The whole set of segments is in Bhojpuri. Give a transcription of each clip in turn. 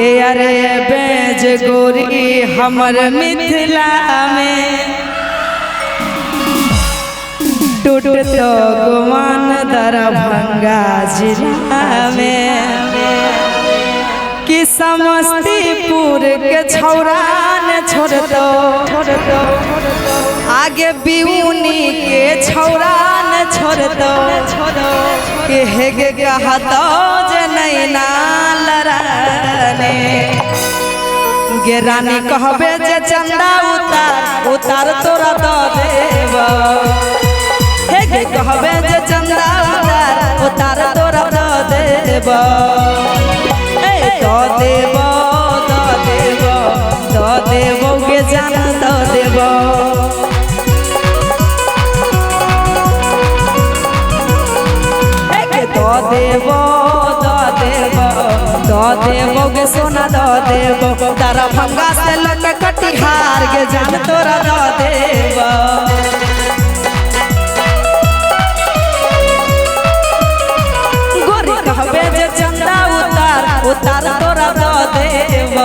के अरे बेज गोरी हमर मिथिला में टूट तो गुमान दरभंगा जिला में कि समस्तीपुर के छौरान छोड़ दो आगे बिउनी के छौरान छोड़ दो कि हेगे कहतो जे नैना लराने गे रानी कहबे जे चंदा उतार तोरा दो देव हेगे कहबे जे चंदा उतार तोरा दो देव दो देव गे जान दो देव दो देव गे सोना दो देव दरभंगा से लगे कटिहार गे जान तोरा दो देव गोरी कहबे जे चंदा उतार तोरा दो देव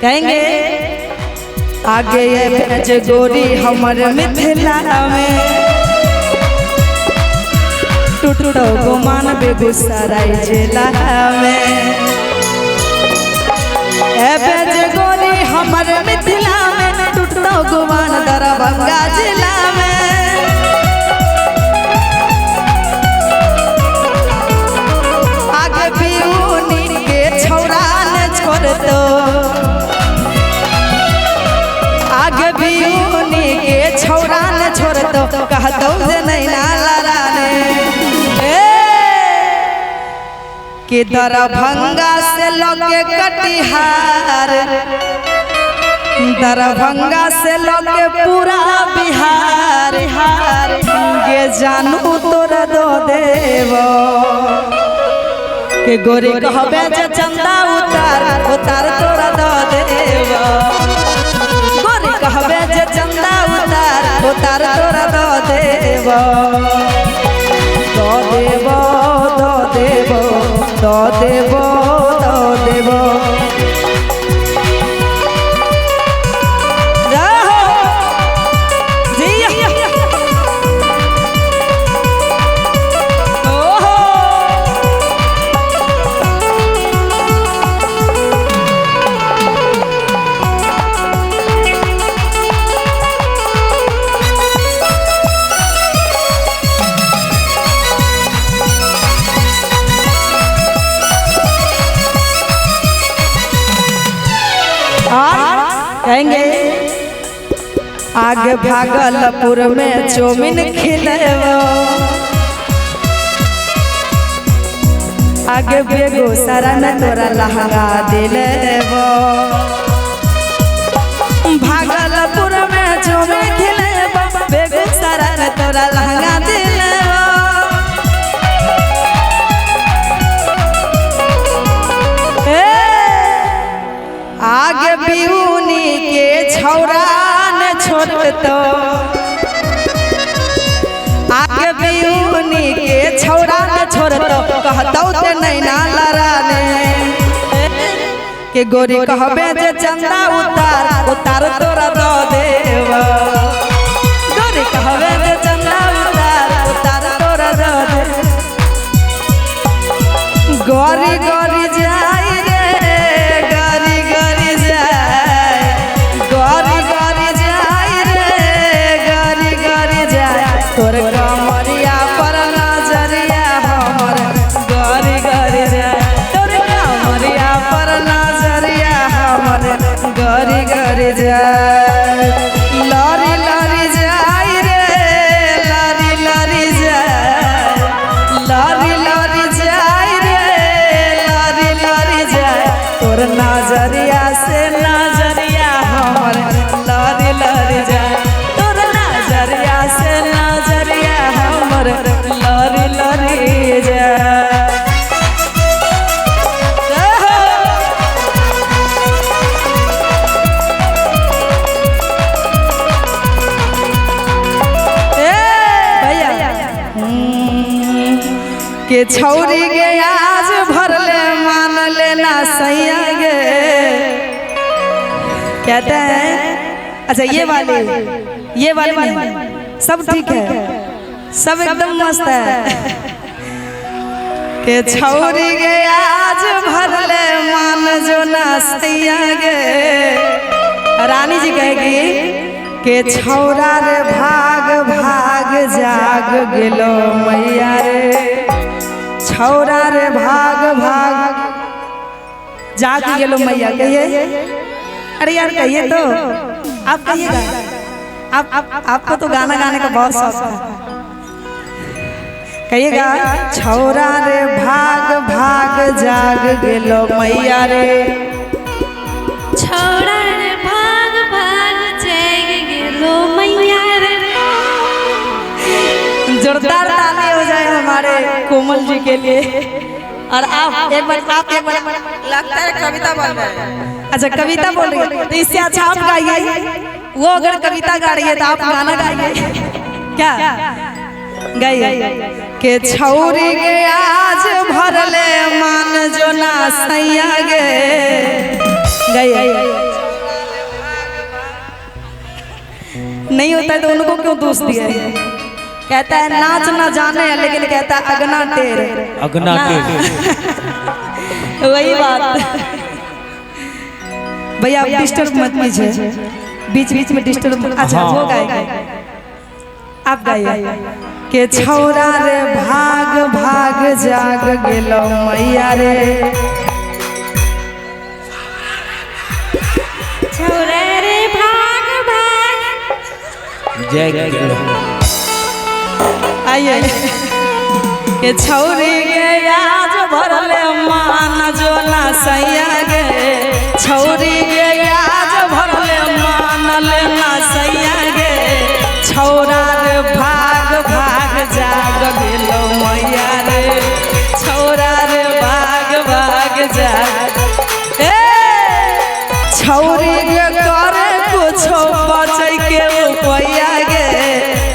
कहेंगे आगे ये बेज गोरी हमर मिथिला में टूटो गुमान बेगूसराय जिला में बेज गोरी हमर मिथिला में टूटो गुमान दरभंगा जिला में आगे बिउनी के छौरान छोड़ दो बिउनी के छौरान छोड़ दो कहतो जे नैना लराने कि दरभंगा से लगे कटिहार दरभंगा से लगे पूरा बिहार गे जानू तोरा दो देव के गोरी कहबे जे चंदा उतार तोरा दो देव कहबे जे चंदा उतार तोरा दो देव दो देव दो देव दो देव दो देव कहेंगे आगे भागलपुर में चौमिन खिलेबो आगे बेगूसराय में तोरा लहंगा दिलेबो भागलपुर में चौमिन खिलेबो बेगूसराय में तोरा लहंगा दिलेबो आगे बिउनी के छौरान छोड़ दो आगे बिउनी के छौरान छोड़ दो कहतो ते नैना लराने के गोरी कहबे जे चंदा उतार तोरा दो देव गोरी कहबे जे चंदा उतार तोरा दो देव गोरी गोरी जाई तोर कमरिया पर नजरिया हमर गरी गरी जाए तोर कमरिया पर नजरिया हमर गरी गरी जाए लरी लरी जाए रे लरी लरी जाए लरी लरी जाए रे लरी लरी जाए तोर नजरिया से नजरिया हमर लरी लरी जाए तोर नजरिया से नजरिया हमर लरी लरी जाए। के छौरी गे आज भरले मान लेना सैया गे कहते हैं। अच्छा ये वाली नहीं सब ठीक है सब एकदम मस्त है। के छौरी गे आज भरले मान जो ना सैया गे रानी जी कहेगी के छौरा रे भाग भाग जाग गेलो मैया रे छौरा रे भाग भाग जाग गेलो मैया कहिए। अरे यार कहिए तो आप कहिएगा आपको तो गाना गाने का बहुत शौक है कहिएगा छौरा रे भाग भाग जाग गेलो मैया रे छौरा रे भाग भाग जाग गेलो मैया रे। जोरदार ताली हो जाए हमारे कोमल जी के लिए। और आप एक बार लगता है कविता बोल रहे हैं। अच्छा कविता बोल रही है तो इससे अच्छा आप गाइए। वो अगर कविता गा रही है तो आप गाना गाइए क्या गाइए। के छौरी गे आज भरले मान जो ना सैया गे गाइए। नहीं होता है तो उनको क्यों दोष दिया है। कहता है नाच ना जाने लेकिन कहता है अगना टेर अगना टेर वही बात। भैया आप डिस्टर्ब मत कीजिए बीच बीच में डिस्टर्ब। अच्छा वो गाएगा आप गाइए। के छौरा रे भाग भाग जाग गेलो मैया रे छौरा रे भाग भाग जय गेलो आइए। के छौरी गे आज भरले मान जो ना सैया गे छौरी गे आज भरले मान लेना सैया गे छौरा रे भाग भाग जाग गेलो मैया रे छौरा रे भाग भाग जाग छौरी गे करे कुछो बचै के उपाया गे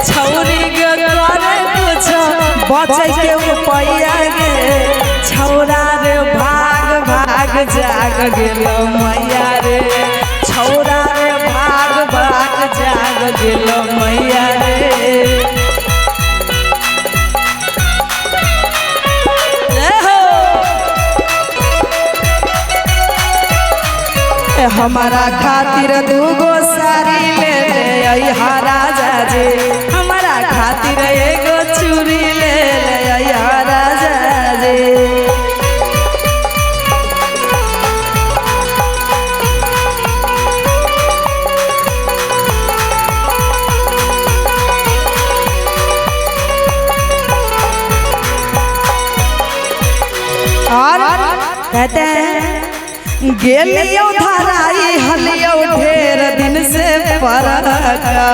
छौरी गे करे कुछो बचै के उपाया गे छौरा रे भाग भाग जाग गेलो मैया रे छौरा रे भाग भाग जाग गेलो मैया रे। हमारा खातिर दूगो साड़ी ले ले अइहा राजा जी हमारा खातिर एगो चूड़ी ले ले अइहा राजा जी। और कहते हैं गेलियो धराई हलियो ढेर दिन से परका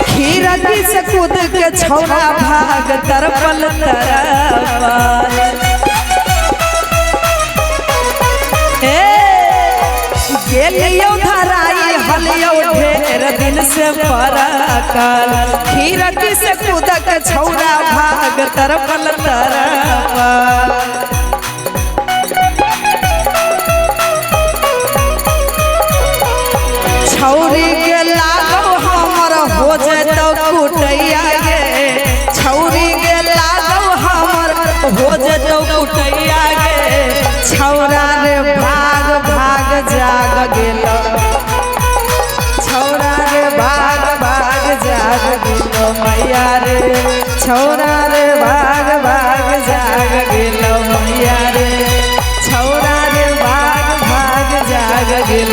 खीरकी से कूद के छौरा भाग तरपल तरपल गेलियो धराई हलियो ढेर दिन से परकल खीरकी से कूद के छौरा भाग तरपल तरपल। छौरी के लागो हमर हो जतो कुटैया गे छौरी के लागो हमर हो जतो कुटैया गे छौरा रे भाग भाग जाग गेलो छौरा रे भाग भाग जाग गेलो मैया रे छौरा रे भाग भाग जाग गेलो मैया रे छौरा गेल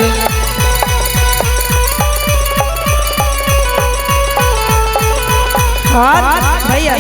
हाँ भैया